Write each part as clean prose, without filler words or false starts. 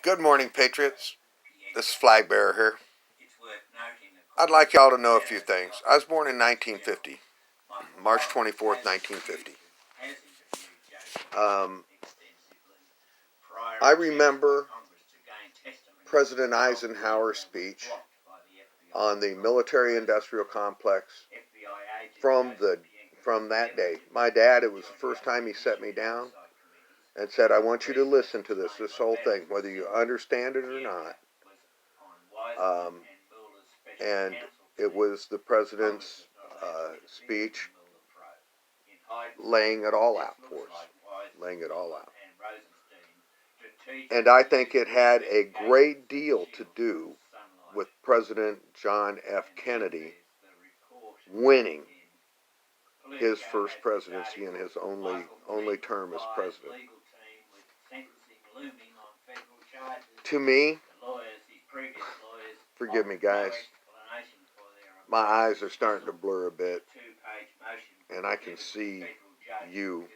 Good morning, Patriots. This is Flag Bearer here. I'd like y'all to know a few things. I was born in 1950, March 24th, 1950. Um, I remember President Eisenhower's speech on the military-industrial complex from that day. My dad, it was the first time he set me down and said, "I want you to listen to this whole thing, whether you understand it or not." And it was the president's speech laying it all out for us, laying it all out. And I think it had a great deal to do with President John F. Kennedy winning his first presidency and his only term as president. To me, forgive me guys, my eyes are starting to blur a bit, and I can see you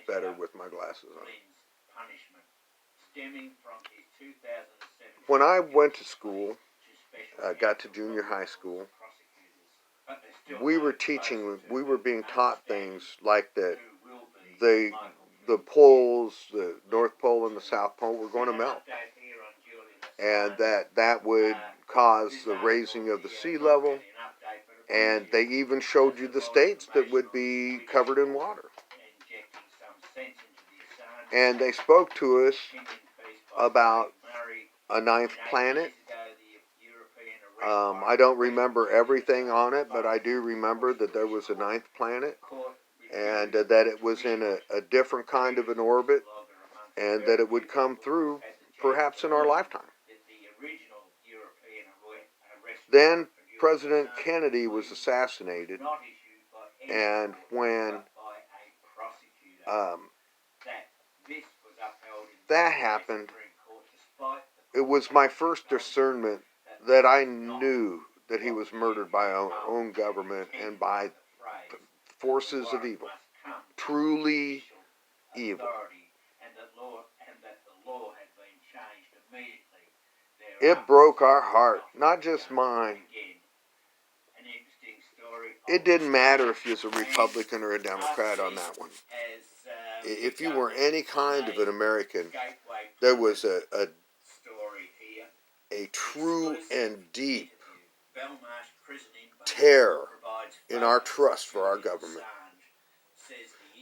better with my glasses on. When I went to school, got to junior high school, we were being taught things like that the poles, the North Pole and the South Pole, were going to melt, and that would cause the raising of the sea level, and they even showed you the states that would be covered in water. And they spoke to us about a ninth planet. I don't remember everything on it, but I do remember that there was a ninth planet, and that it was in a different kind of an orbit, and that it would come through perhaps in our lifetime. Then President Kennedy was assassinated, and when that happened, it was my first discernment that I knew that he was murdered by our own government and by forces of evil, truly evil. It broke our heart, not just mine. It didn't matter if you was a Republican or a Democrat on that one. If you were any kind of an American, there was a true and deep terror in our trust for our government.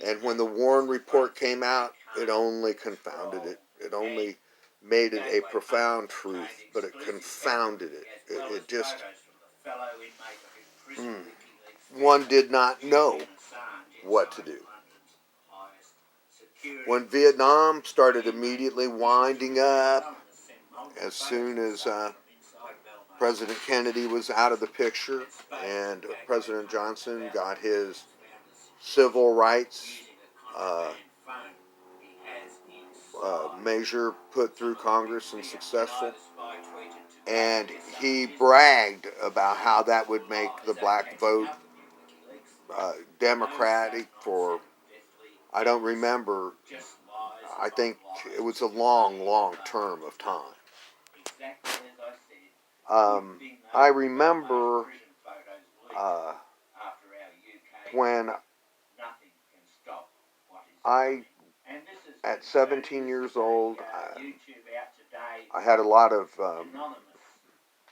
And when the Warren report came out, it only confounded it. It only made it a profound truth, but it confounded it. It just, one did not know what to do. When Vietnam started immediately winding up, as soon as President Kennedy was out of the picture and President Johnson got his civil rights measure put through Congress and successful, and he bragged about how that would make the black vote Democratic for, I don't remember, I think it was a long term of time. I remember when at 17 years old, I had a lot of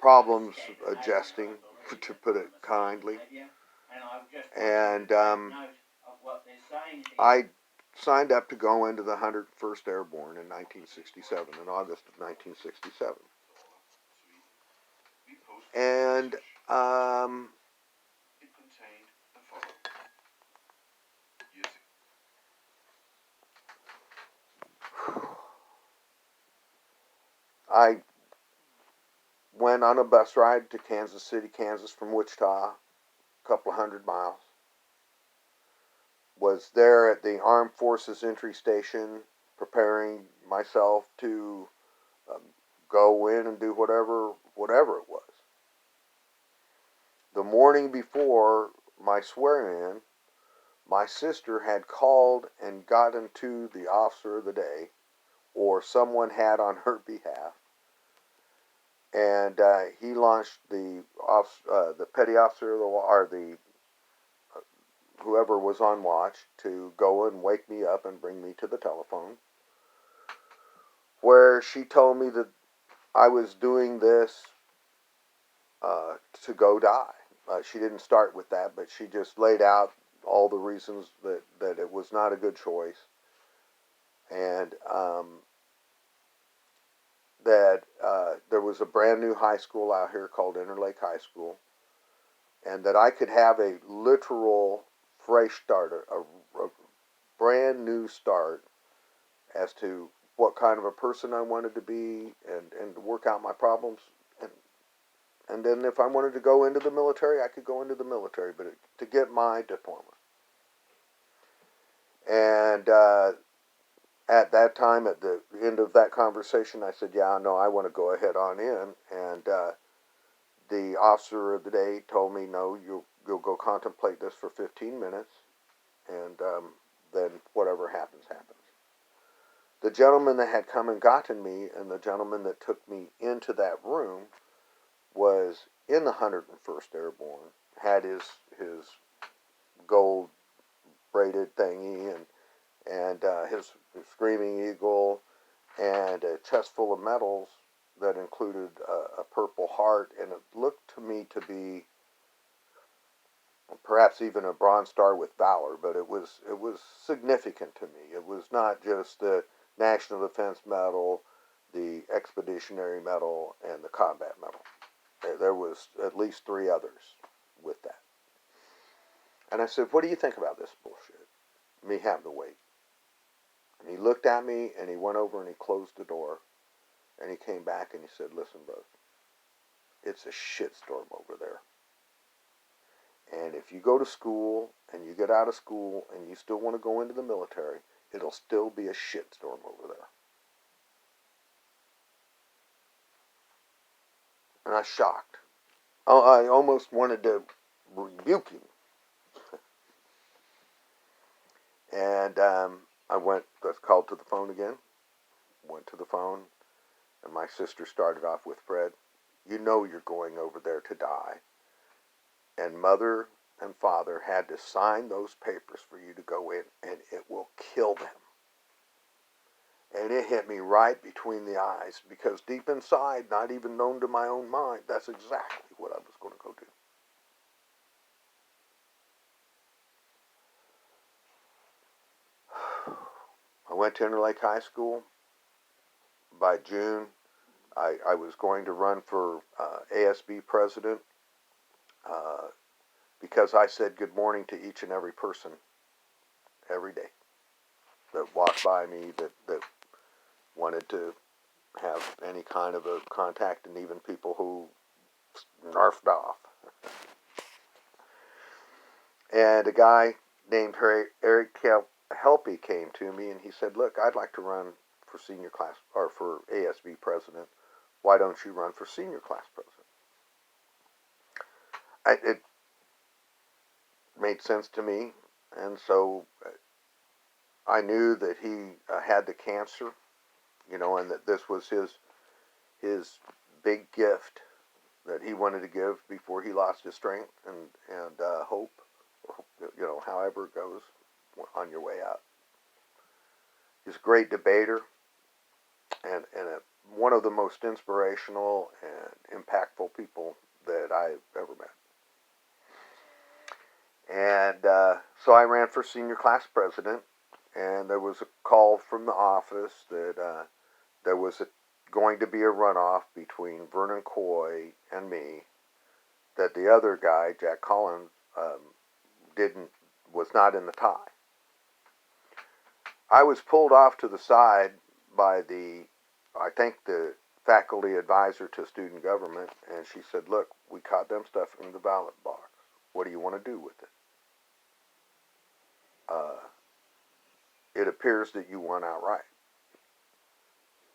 problems adjusting, to put it kindly, and I signed up to go into the 101st Airborne in 1967, in August of 1967. And I went on a bus ride to Kansas City, Kansas from Wichita, a couple of 100 miles. Was there at the Armed Forces Entry Station preparing myself to go in and do whatever it was. The morning before my swearing in, my sister had called and gotten to the officer of the day, or someone had on her behalf. And he launched the petty officer of the or the whoever was on watch to go and wake me up and bring me to the telephone, where she told me that I was doing this to go die. She didn't start with that, but she just laid out all the reasons that it was not a good choice, and that there was a brand new high school out here called Interlake High School, and that I could have a literal fresh start, a brand new start as to what kind of a person I wanted to be, and to work out my problems. And then if I wanted to go into the military, I could go into the military, but to get my diploma. And at that time, at the end of that conversation, I said, yeah, no, I want to go ahead on in. And the officer of the day told me, no, you'll go contemplate this for 15 minutes, and then whatever happens, happens. The gentleman that had come and gotten me, and the gentleman that took me into that room, was in the 101st Airborne, had his gold braided thingy, and his Screaming Eagle, and a chest full of medals that included a Purple Heart, and it looked to me to be perhaps even a Bronze Star with Valor, but it was significant to me. It was not just the National Defense Medal, the Expeditionary Medal, and the Combat Medal. There was at least 3 others with that. And I said, what do you think about this bullshit? Me having to wait. And he looked at me, and he went over and he closed the door, and he came back and he said, listen, bud, it's a shitstorm over there. And if you go to school and you get out of school and you still want to go into the military, it'll still be a shitstorm over there. And I was shocked. Oh, I almost wanted to rebuke him. And I called to the phone again, went to the phone, and my sister started off with, Fred, you know you're going over there to die. And Mother and Father had to sign those papers for you to go in, and it will kill them. And it hit me right between the eyes, because deep inside, not even known to my own mind, that's exactly what I was going to go do. I went to Interlake High School. By June, I was going to run for ASB president, because I said good morning to each and every person every day that walked by me, that wanted to have any kind of a contact, and even people who narfed off. And a guy named Eric Helpy came to me, and he said, look, I'd like to run for senior class, or for ASB president. Why don't you run for senior class president? It made sense to me, and so I knew that he had the cancer, and that this was his big gift that he wanted to give before he lost his strength and hope, however it goes on your way out. He's a great debater, and one of the most inspirational and impactful people that I've ever met. And so I ran for senior class president, and there was a call from the office that there was going to be a runoff between Vernon Coy and me, that the other guy, Jack Collins, was not in the tie. I was pulled off to the side by the faculty advisor to student government, and she said, look, we caught them stuff in the ballot box. What do you want to do with it? It appears that you won outright.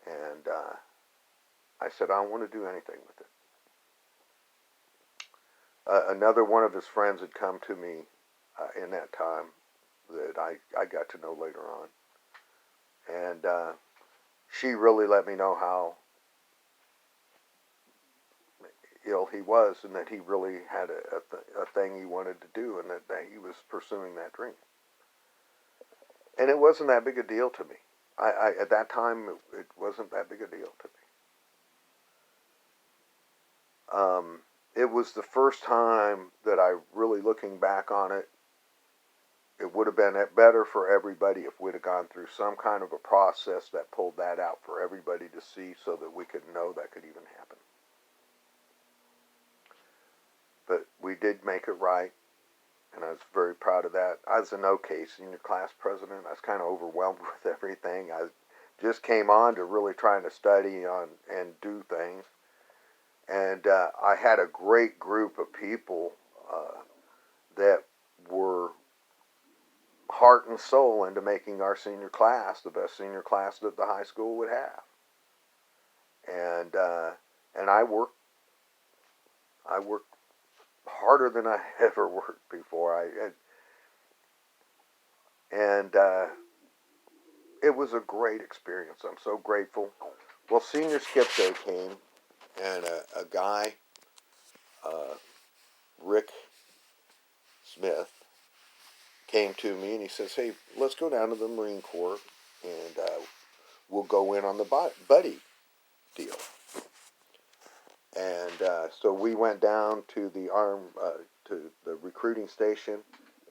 And I said, I don't want to do anything with it. Another one of his friends had come to me in that time that I got to know later on. And she really let me know how ill he was, and that he really had a thing he wanted to do, and that he was pursuing that dream. And it wasn't that big a deal to me. At that time, it wasn't that big a deal to me. It was the first time that I really, looking back on it, it would have been better for everybody if we'd have gone through some kind of a process that pulled that out for everybody to see, so that we could know that could even happen. But we did make it right, and I was very proud of that. I was an OK senior class president. I was kind of overwhelmed with everything. I just came on to really trying to study on and do things. And I had a great group of people that were heart and soul into making our senior class the best senior class that the high school would have. And I worked harder than I ever worked before. It was a great experience. I'm so grateful. Well, Senior Skip Day came, and a guy, Rick Smith, came to me, and he says, "Hey, let's go down to the Marine Corps, and we'll go in on the buddy deal." And so we went down to the recruiting station.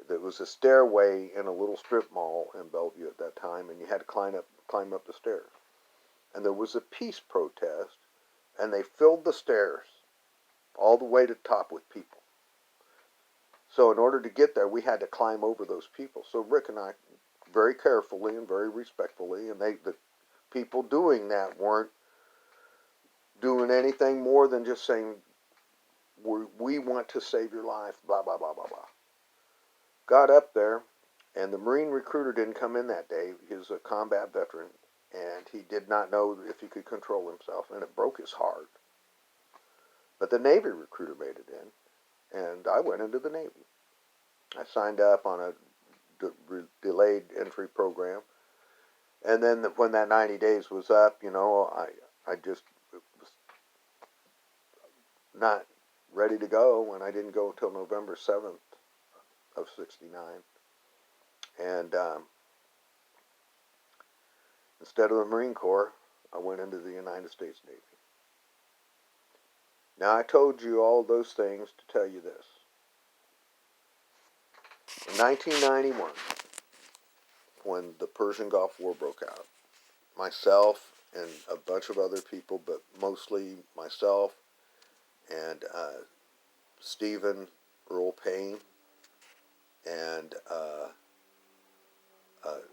There was a stairway in a little strip mall in Bellevue at that time, and you had to climb up the stairs. And there was a peace protest, and they filled the stairs all the way to the top with people. So in order to get there, we had to climb over those people. So Rick and I, very carefully and very respectfully, and the people doing that weren't doing anything more than just saying, we want to save your life, blah, blah, blah, blah, blah. Got up there, and the Marine recruiter didn't come in that day. He was a combat veteran, and he did not know if he could control himself, and it broke his heart. But the Navy recruiter made it in, and I went into the Navy. I signed up on a delayed entry program, and then when that 90 days was up, I just was not ready to go, and I didn't go until November 7th of 69. And instead of the Marine Corps, I went into the United States Navy. Now, I told you all those things to tell you this. In 1991, when the Persian Gulf War broke out, myself and a bunch of other people, but mostly myself and Stephen Earl Payne and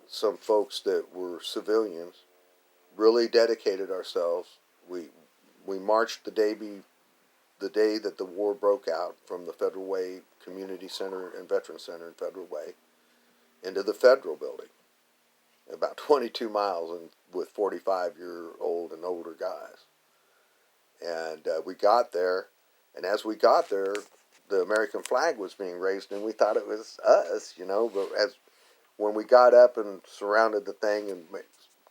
some folks that were civilians, really dedicated ourselves. We marched the day that the war broke out from the Federal Way Community Center and Veterans Center in Federal Way into the Federal Building, about 22 miles, and with 45-year-old and older guys. And we got there, and as we got there, the American flag was being raised, and we thought it was us, but when we got up and surrounded the thing and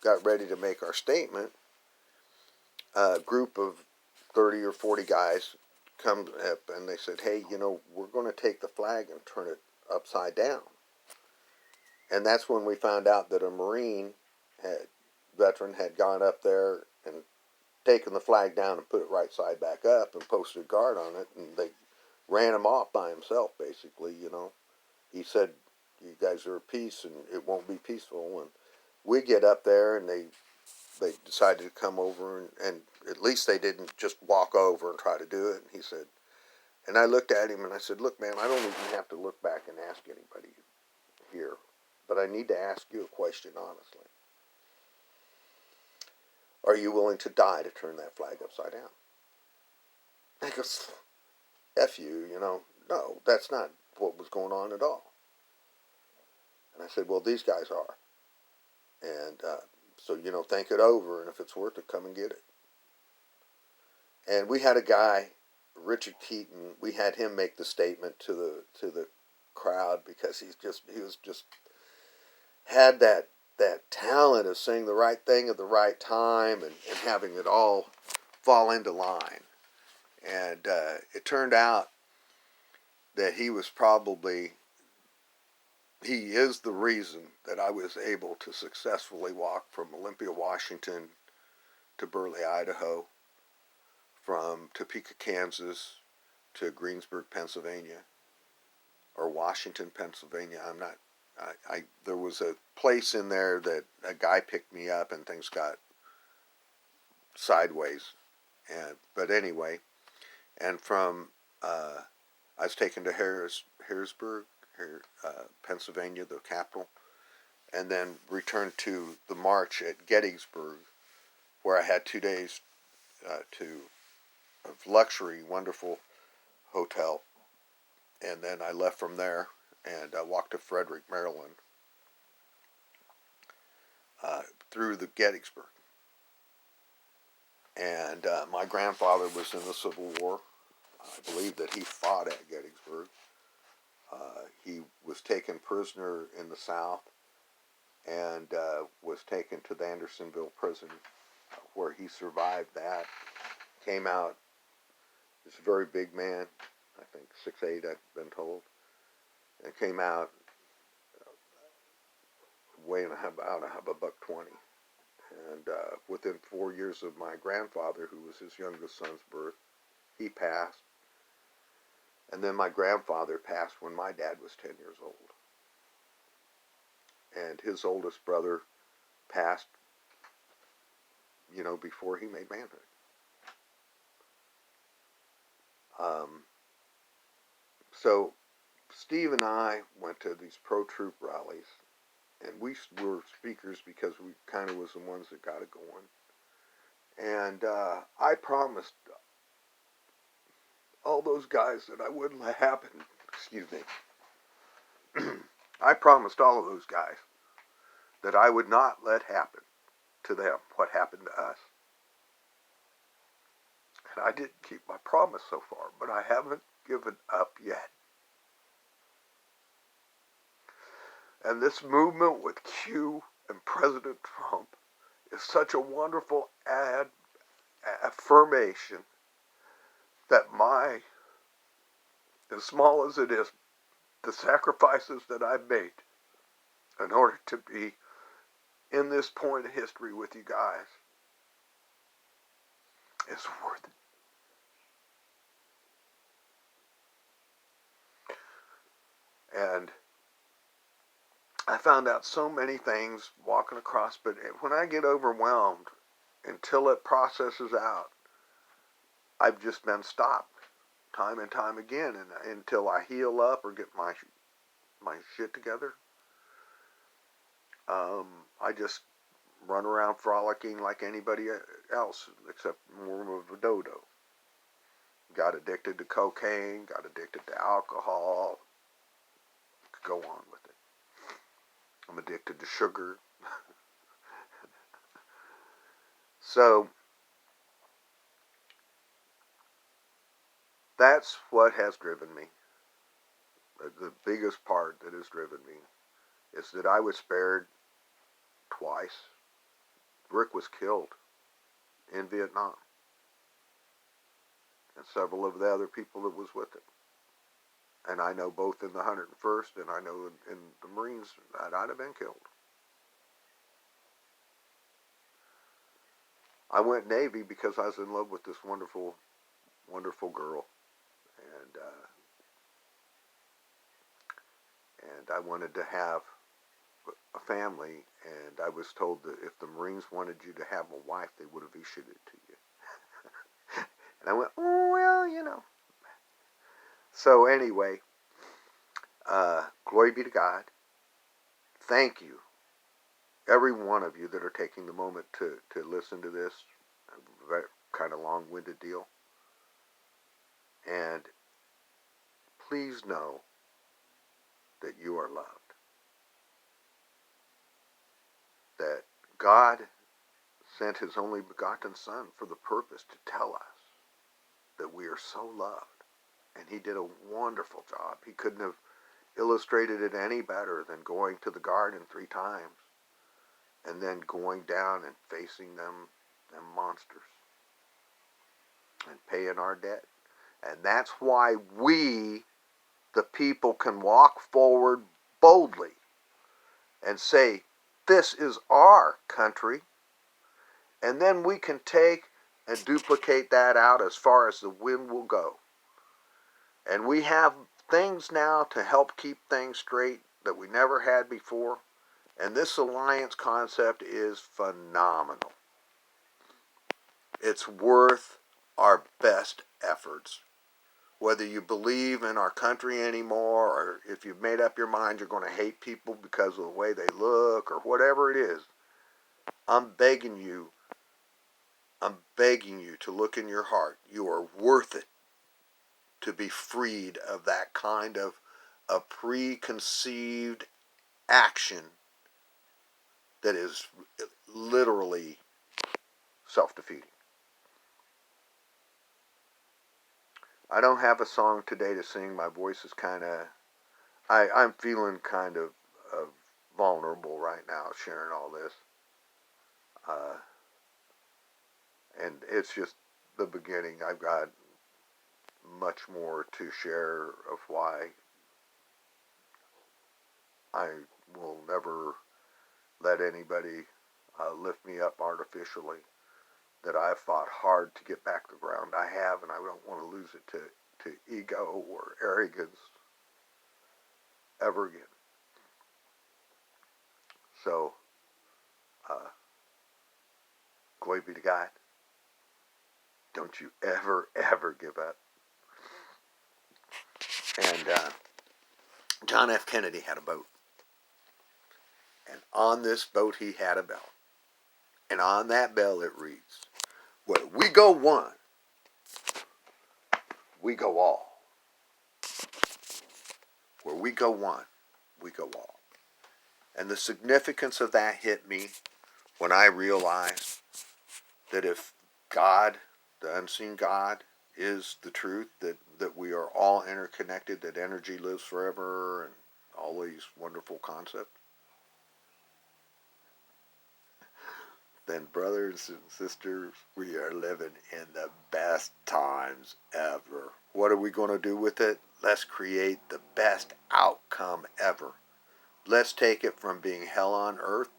got ready to make our statement, a group of 30 or 40 guys come up and they said, "Hey, we're going to take the flag and turn it upside down." And that's when we found out that a Marine veteran had gone up there and taken the flag down and put it right side back up and posted a guard on it, and they ran him off by himself, basically. He said, "You guys are at peace, and it won't be peaceful." And we get up there, and they decided to come over, and at least they didn't just walk over and try to do it. And he said, and I looked at him and I said, "Look, man, I don't even have to look back and ask anybody here, but I need to ask you a question honestly. Are you willing to die to turn that flag upside down?" I goes, "F you, no, that's not what was going on at all." And I said, "Well, these guys are. And so, think it over, and if it's worth it, come and get it." And we had a guy, Richard Keaton, we had him make the statement to the crowd, because he was just had that that talent of saying the right thing at the right time and having it all fall into line. And it turned out that he is the reason that I was able to successfully walk from Olympia, Washington to Burley, Idaho, from Topeka, Kansas to Greensburg, Pennsylvania, or Washington, Pennsylvania. I'm not, there was a place in there that a guy picked me up and things got sideways. But anyway, and from, I was taken to Harrisburg, Pennsylvania, the capital, and then returned to the march at Gettysburg, where I had 2 days of luxury, wonderful hotel, and then I left from there and walked to Frederick, Maryland, through the Gettysburg. And my grandfather was in the Civil War. I believe that he fought at Gettysburg. He was taken prisoner in the South and was taken to the Andersonville prison, where he survived that. Came out, he's a very big man, I think 6'8", I've been told, and came out weighing about a $120. And within 4 years of my grandfather, who was his youngest son's birth, he passed. And then my grandfather passed when my dad was 10 years old. And his oldest brother passed, before he made manhood. So Steve and I went to these pro-troop rallies, and we were speakers because we kind of was the ones that got it going. And I promised all those guys that I wouldn't let happen. Excuse me. I promised all of those guys that I would not let happen to them what happened to us. And I didn't keep my promise so far, but I haven't given up yet. And this movement with Q and President Trump is such a wonderful affirmation that as small as it is, the sacrifices that I've made in order to be in this point of history with you guys is worth it. And I found out so many things walking across, but when I get overwhelmed, until it processes out, I've just been stopped time and time again, and until I heal up or get my shit together, I just run around frolicking like anybody else, except more of a dodo. Got addicted to cocaine, got addicted to alcohol, go on with it. I'm addicted to sugar. So that's what has driven me. The biggest part that has driven me is that I was spared twice. Rick was killed in Vietnam, and several of the other people that was with him. And I know both in the 101st and I know in the Marines that I'd have been killed. I went Navy because I was in love with this wonderful, wonderful girl. And I wanted to have a family, and I was told that if the Marines wanted you to have a wife, they would have issued it to you. And I went, oh, well. So anyway, glory be to God. Thank you, every one of you that are taking the moment to listen to this very kind of long-winded deal. And please know that you are loved. That God sent His only begotten Son for the purpose to tell us that we are so loved. And He did a wonderful job. He couldn't have illustrated it any better than going to the garden 3 times and then going down and facing them monsters and paying our debt. And that's why we, the people, can walk forward boldly and say, this is our country. And then we can take and duplicate that out as far as the wind will go. And we have things now to help keep things straight that we never had before. And this alliance concept is phenomenal. It's worth our best efforts. Whether you believe in our country anymore, or if you've made up your mind you're going to hate people because of the way they look, or whatever it is, I'm begging you to look in your heart. You are worth it to be freed of that kind of a preconceived action that is literally self-defeating. I don't have a song today to sing. My voice is kind of, I'm feeling kind of vulnerable right now sharing all this. And it's just the beginning. I've got much more to share of why I will never let anybody lift me up artificially, that I've fought hard to get back to the ground I have, and I don't want to lose it to ego or arrogance ever again. So, glory be to God. Don't you ever, ever give up. And John F. Kennedy had a boat. And on this boat he had a bell. And on that bell it reads, where we go one, we go all. Where we go one, we go all. And the significance of that hit me when I realized that if God, the unseen God, is the truth, that we are all interconnected, that energy lives forever, and all these wonderful concepts, then brothers and sisters, we are living in the best times ever. What are we going to do with it? Let's create the best outcome ever. Let's take it from being hell on earth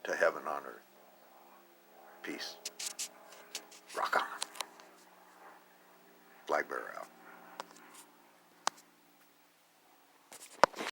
to heaven on earth. Peace. Rock on. Flag bearer out.